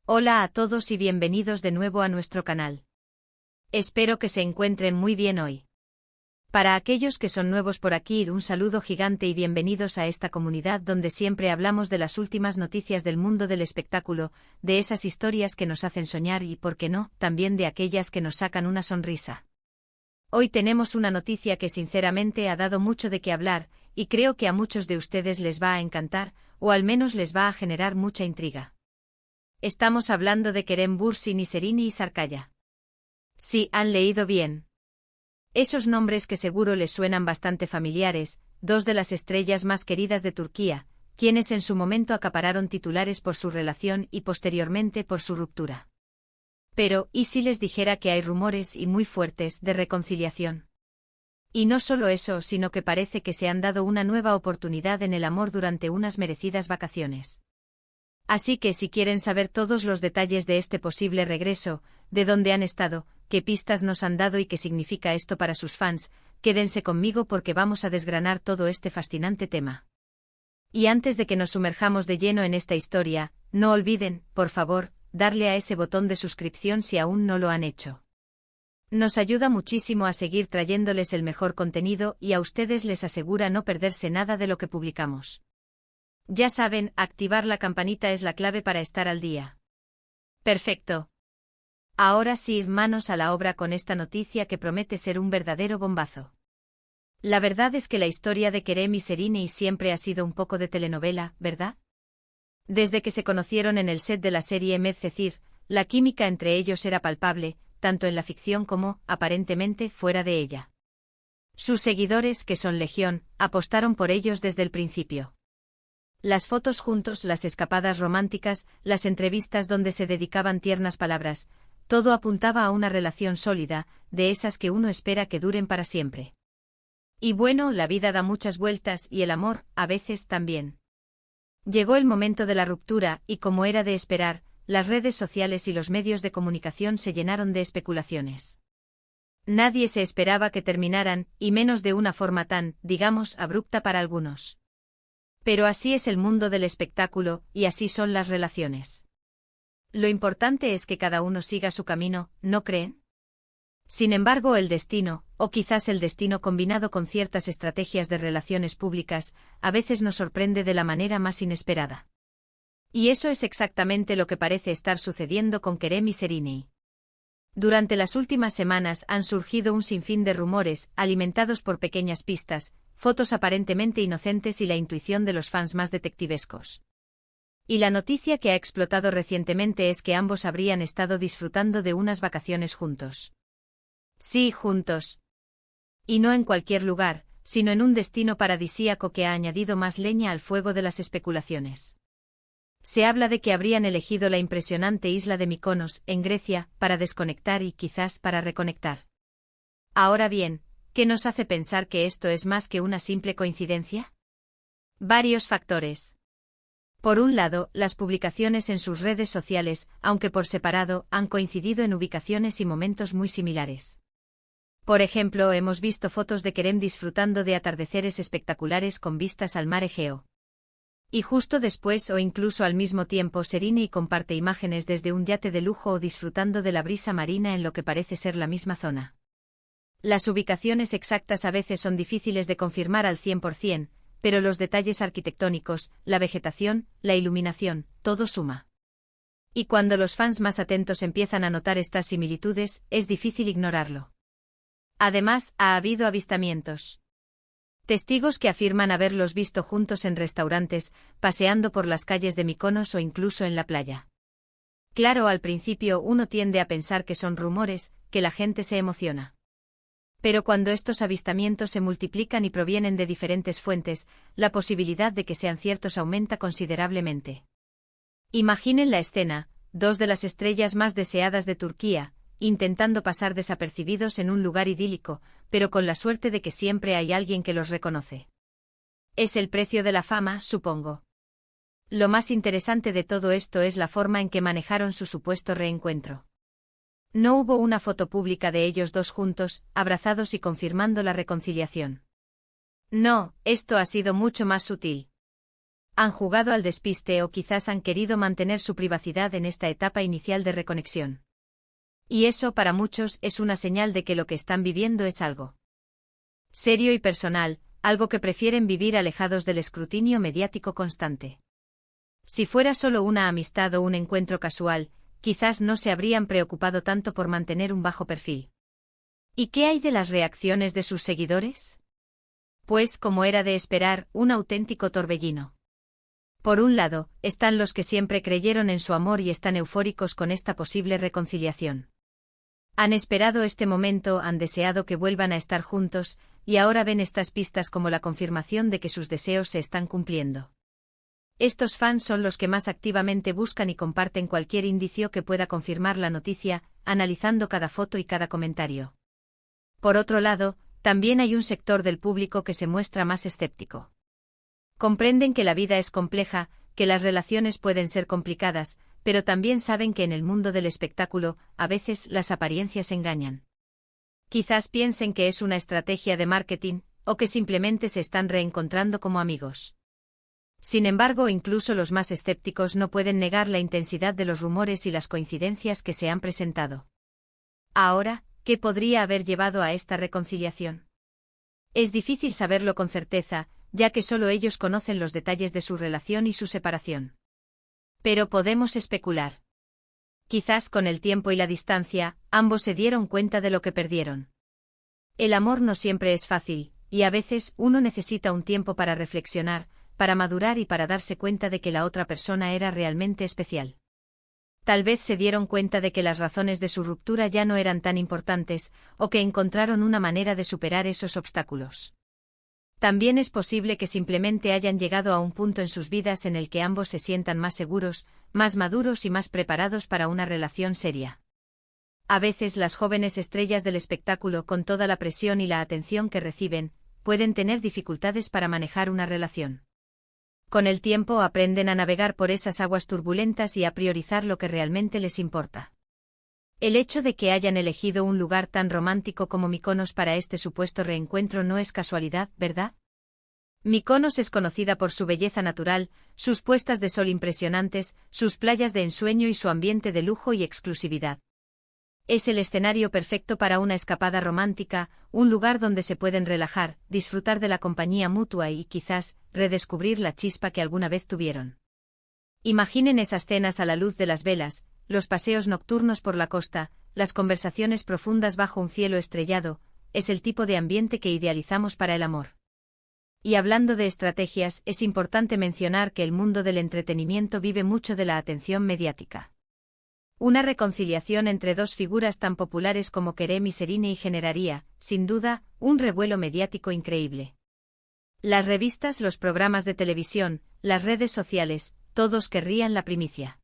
Hola a todos y bienvenidos de nuevo a nuestro canal. Espero que se encuentren muy bien hoy. Para aquellos que son nuevos por aquí, un saludo gigante y bienvenidos a esta comunidad donde siempre hablamos de las últimas noticias del mundo del espectáculo, de esas historias que nos hacen soñar y, por qué no, también de aquellas que nos sacan una sonrisa. Hoy tenemos una noticia que sinceramente ha dado mucho de qué hablar, y creo que a muchos de ustedes les va a encantar, o al menos les va a generar mucha intriga. Estamos hablando de Kerem Bürsin y Serini Sarıkaya. Sí, han leído bien. Esos nombres que seguro les suenan bastante familiares, dos de las estrellas más queridas de Turquía, quienes en su momento acapararon titulares por su relación y posteriormente por su ruptura. Pero, ¿y si les dijera que hay rumores y muy fuertes de reconciliación? Y no solo eso, sino que parece que se han dado una nueva oportunidad en el amor durante unas merecidas vacaciones. Así que si quieren saber todos los detalles de este posible regreso, de dónde han estado, qué pistas nos han dado y qué significa esto para sus fans, quédense conmigo porque vamos a desgranar todo este fascinante tema. Y antes de que nos sumerjamos de lleno en esta historia, no olviden, por favor, darle a ese botón de suscripción si aún no lo han hecho. Nos ayuda muchísimo a seguir trayéndoles el mejor contenido y a ustedes les asegura no perderse nada de lo que publicamos. Ya saben, activar la campanita es la clave para estar al día. Perfecto. Ahora sí, manos a la obra con esta noticia que promete ser un verdadero bombazo. La verdad es que la historia de Kerem y Serini siempre ha sido un poco de telenovela, ¿verdad? Desde que se conocieron en el set de la serie Medcezir, la química entre ellos era palpable, tanto en la ficción como, aparentemente, fuera de ella. Sus seguidores, que son legión, apostaron por ellos desde el principio. Las fotos juntos, las escapadas románticas, las entrevistas donde se dedicaban tiernas palabras, todo apuntaba a una relación sólida, de esas que uno espera que duren para siempre. Y bueno, la vida da muchas vueltas y el amor, a veces también. Llegó el momento de la ruptura y, como era de esperar, las redes sociales y los medios de comunicación se llenaron de especulaciones. Nadie se esperaba que terminaran, y menos de una forma tan, digamos, abrupta para algunos. Pero así es el mundo del espectáculo, y así son las relaciones. Lo importante es que cada uno siga su camino, ¿no creen? Sin embargo, el destino, o quizás el destino combinado con ciertas estrategias de relaciones públicas, a veces nos sorprende de la manera más inesperada. Y eso es exactamente lo que parece estar sucediendo con Kerem y Serini. Durante las últimas semanas han surgido un sinfín de rumores, alimentados por pequeñas pistas, fotos aparentemente inocentes y la intuición de los fans más detectivescos. Y la noticia que ha explotado recientemente es que ambos habrían estado disfrutando de unas vacaciones juntos. Sí, juntos. Y no en cualquier lugar, sino en un destino paradisíaco que ha añadido más leña al fuego de las especulaciones. Se habla de que habrían elegido la impresionante isla de Mykonos, en Grecia, para desconectar y quizás para reconectar. Ahora bien, ¿qué nos hace pensar que esto es más que una simple coincidencia? Varios factores. Por un lado, las publicaciones en sus redes sociales, aunque por separado, han coincidido en ubicaciones y momentos muy similares. Por ejemplo, hemos visto fotos de Kerem disfrutando de atardeceres espectaculares con vistas al mar Egeo. Y justo después o incluso al mismo tiempo Serini comparte imágenes desde un yate de lujo o disfrutando de la brisa marina en lo que parece ser la misma zona. Las ubicaciones exactas a veces son difíciles de confirmar al 100%, pero los detalles arquitectónicos, la vegetación, la iluminación, todo suma. Y cuando los fans más atentos empiezan a notar estas similitudes, es difícil ignorarlo. Además, ha habido avistamientos. Testigos que afirman haberlos visto juntos en restaurantes, paseando por las calles de Mykonos o incluso en la playa. Claro, al principio uno tiende a pensar que son rumores, que la gente se emociona. Pero cuando estos avistamientos se multiplican y provienen de diferentes fuentes, la posibilidad de que sean ciertos aumenta considerablemente. Imaginen la escena, dos de las estrellas más deseadas de Turquía, intentando pasar desapercibidos en un lugar idílico, pero con la suerte de que siempre hay alguien que los reconoce. Es el precio de la fama, supongo. Lo más interesante de todo esto es la forma en que manejaron su supuesto reencuentro. No hubo una foto pública de ellos dos juntos, abrazados y confirmando la reconciliación. No, esto ha sido mucho más sutil. Han jugado al despiste o quizás han querido mantener su privacidad en esta etapa inicial de reconexión. Y eso para muchos es una señal de que lo que están viviendo es algo serio y personal, algo que prefieren vivir alejados del escrutinio mediático constante. Si fuera solo una amistad o un encuentro casual, quizás no se habrían preocupado tanto por mantener un bajo perfil. ¿Y qué hay de las reacciones de sus seguidores? Pues, como era de esperar, un auténtico torbellino. Por un lado, están los que siempre creyeron en su amor y están eufóricos con esta posible reconciliación. Han esperado este momento, han deseado que vuelvan a estar juntos, y ahora ven estas pistas como la confirmación de que sus deseos se están cumpliendo. Estos fans son los que más activamente buscan y comparten cualquier indicio que pueda confirmar la noticia, analizando cada foto y cada comentario. Por otro lado, también hay un sector del público que se muestra más escéptico. Comprenden que la vida es compleja, que las relaciones pueden ser complicadas, pero también saben que en el mundo del espectáculo, a veces las apariencias engañan. Quizás piensen que es una estrategia de marketing, o que simplemente se están reencontrando como amigos. Sin embargo, incluso los más escépticos no pueden negar la intensidad de los rumores y las coincidencias que se han presentado. Ahora, ¿qué podría haber llevado a esta reconciliación? Es difícil saberlo con certeza, ya que solo ellos conocen los detalles de su relación y su separación. Pero podemos especular. Quizás con el tiempo y la distancia, ambos se dieron cuenta de lo que perdieron. El amor no siempre es fácil, y a veces uno necesita un tiempo para reflexionar, para madurar y para darse cuenta de que la otra persona era realmente especial. Tal vez se dieron cuenta de que las razones de su ruptura ya no eran tan importantes, o que encontraron una manera de superar esos obstáculos. También es posible que simplemente hayan llegado a un punto en sus vidas en el que ambos se sientan más seguros, más maduros y más preparados para una relación seria. A veces las jóvenes estrellas del espectáculo, con toda la presión y la atención que reciben, pueden tener dificultades para manejar una relación. Con el tiempo aprenden a navegar por esas aguas turbulentas y a priorizar lo que realmente les importa. El hecho de que hayan elegido un lugar tan romántico como Mykonos para este supuesto reencuentro no es casualidad, ¿verdad? Mykonos es conocida por su belleza natural, sus puestas de sol impresionantes, sus playas de ensueño y su ambiente de lujo y exclusividad. Es el escenario perfecto para una escapada romántica, un lugar donde se pueden relajar, disfrutar de la compañía mutua y, quizás, redescubrir la chispa que alguna vez tuvieron. Imaginen esas cenas a la luz de las velas, los paseos nocturnos por la costa, las conversaciones profundas bajo un cielo estrellado, es el tipo de ambiente que idealizamos para el amor. Y hablando de estrategias, es importante mencionar que el mundo del entretenimiento vive mucho de la atención mediática. Una reconciliación entre dos figuras tan populares como Kerem y Serine generaría, sin duda, un revuelo mediático increíble. Las revistas, los programas de televisión, las redes sociales, todos querrían la primicia.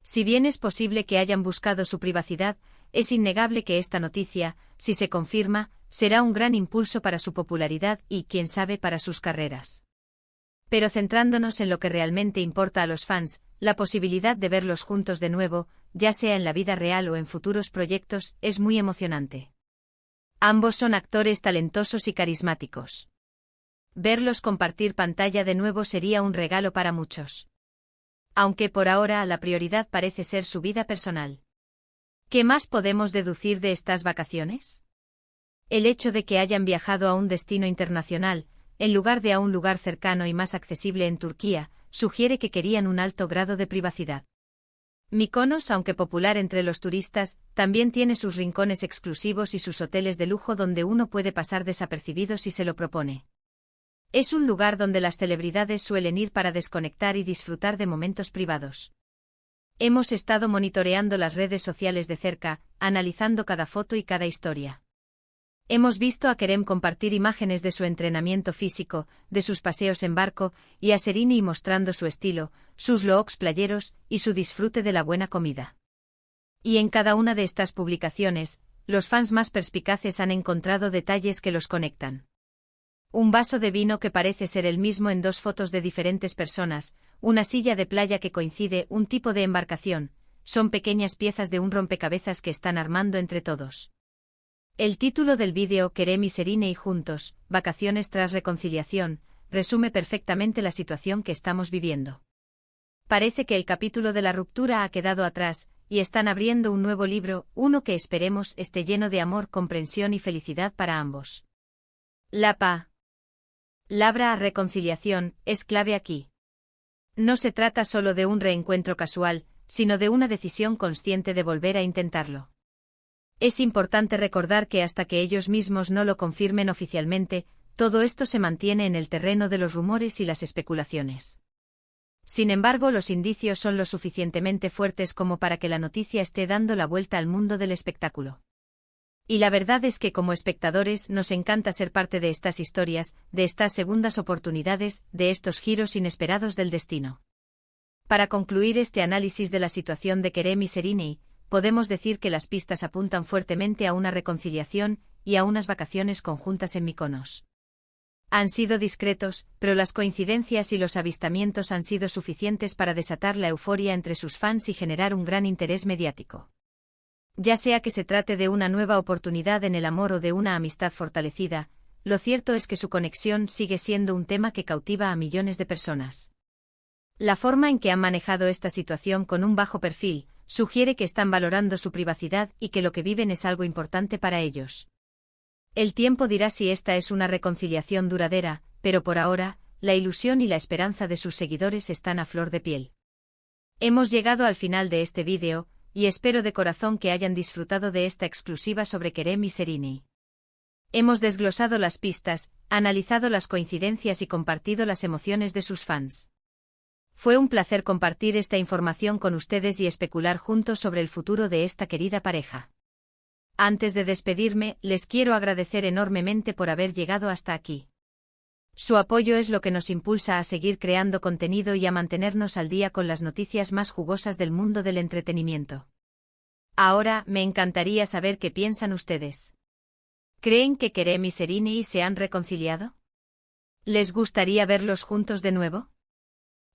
Si bien es posible que hayan buscado su privacidad, es innegable que esta noticia, si se confirma, será un gran impulso para su popularidad y, quién sabe, para sus carreras. Pero centrándonos en lo que realmente importa a los fans, la posibilidad de verlos juntos de nuevo, ya sea en la vida real o en futuros proyectos, es muy emocionante. Ambos son actores talentosos y carismáticos. Verlos compartir pantalla de nuevo sería un regalo para muchos. Aunque por ahora la prioridad parece ser su vida personal. ¿Qué más podemos deducir de estas vacaciones? El hecho de que hayan viajado a un destino internacional, en lugar de a un lugar cercano y más accesible en Turquía, sugiere que querían un alto grado de privacidad. Mykonos, aunque popular entre los turistas, también tiene sus rincones exclusivos y sus hoteles de lujo donde uno puede pasar desapercibido si se lo propone. Es un lugar donde las celebridades suelen ir para desconectar y disfrutar de momentos privados. Hemos estado monitoreando las redes sociales de cerca, analizando cada foto y cada historia. Hemos visto a Kerem compartir imágenes de su entrenamiento físico, de sus paseos en barco, y a Serine mostrando su estilo, sus looks playeros y su disfrute de la buena comida. Y en cada una de estas publicaciones, los fans más perspicaces han encontrado detalles que los conectan. Un vaso de vino que parece ser el mismo en dos fotos de diferentes personas, una silla de playa que coincide, un tipo de embarcación, son pequeñas piezas de un rompecabezas que están armando entre todos. El título del vídeo, Kerem y Serine y juntos, vacaciones tras reconciliación, resume perfectamente la situación que estamos viviendo. Parece que el capítulo de la ruptura ha quedado atrás, y están abriendo un nuevo libro, uno que esperemos esté lleno de amor, comprensión y felicidad para ambos. La palabra reconciliación es clave aquí. No se trata solo de un reencuentro casual, sino de una decisión consciente de volver a intentarlo. Es importante recordar que hasta que ellos mismos no lo confirmen oficialmente, todo esto se mantiene en el terreno de los rumores y las especulaciones. Sin embargo, los indicios son lo suficientemente fuertes como para que la noticia esté dando la vuelta al mundo del espectáculo. Y la verdad es que como espectadores nos encanta ser parte de estas historias, de estas segundas oportunidades, de estos giros inesperados del destino. Para concluir este análisis de la situación de Kerem y Sereni, podemos decir que las pistas apuntan fuertemente a una reconciliación y a unas vacaciones conjuntas en Mykonos. Han sido discretos, pero las coincidencias y los avistamientos han sido suficientes para desatar la euforia entre sus fans y generar un gran interés mediático. Ya sea que se trate de una nueva oportunidad en el amor o de una amistad fortalecida, lo cierto es que su conexión sigue siendo un tema que cautiva a millones de personas. La forma en que han manejado esta situación con un bajo perfil sugiere que están valorando su privacidad y que lo que viven es algo importante para ellos. El tiempo dirá si esta es una reconciliación duradera, pero por ahora, la ilusión y la esperanza de sus seguidores están a flor de piel. Hemos llegado al final de este vídeo, y espero de corazón que hayan disfrutado de esta exclusiva sobre Kerem y Sereni. Hemos desglosado las pistas, analizado las coincidencias y compartido las emociones de sus fans. Fue un placer compartir esta información con ustedes y especular juntos sobre el futuro de esta querida pareja. Antes de despedirme, les quiero agradecer enormemente por haber llegado hasta aquí. Su apoyo es lo que nos impulsa a seguir creando contenido y a mantenernos al día con las noticias más jugosas del mundo del entretenimiento. Ahora, me encantaría saber qué piensan ustedes. ¿Creen que Kerem y Sereni se han reconciliado? ¿Les gustaría verlos juntos de nuevo?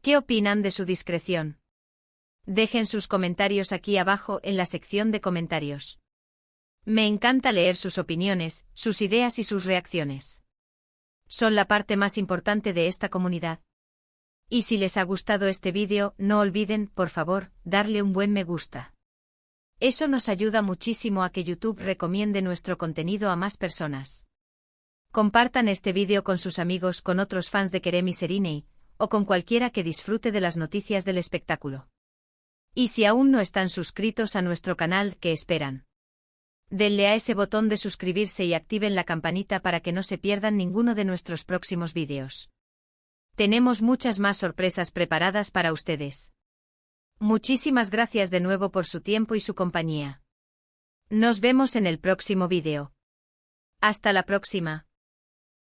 ¿Qué opinan de su discreción? Dejen sus comentarios aquí abajo en la sección de comentarios. Me encanta leer sus opiniones, sus ideas y sus reacciones. Son la parte más importante de esta comunidad. Y si les ha gustado este vídeo, no olviden, por favor, darle un buen me gusta. Eso nos ayuda muchísimo a que YouTube recomiende nuestro contenido a más personas. Compartan este vídeo con sus amigos, con otros fans de Kerem y Sereni, o con cualquiera que disfrute de las noticias del espectáculo. Y si aún no están suscritos a nuestro canal, ¿qué esperan? Denle a ese botón de suscribirse y activen la campanita para que no se pierdan ninguno de nuestros próximos vídeos. Tenemos muchas más sorpresas preparadas para ustedes. Muchísimas gracias de nuevo por su tiempo y su compañía. Nos vemos en el próximo vídeo. Hasta la próxima.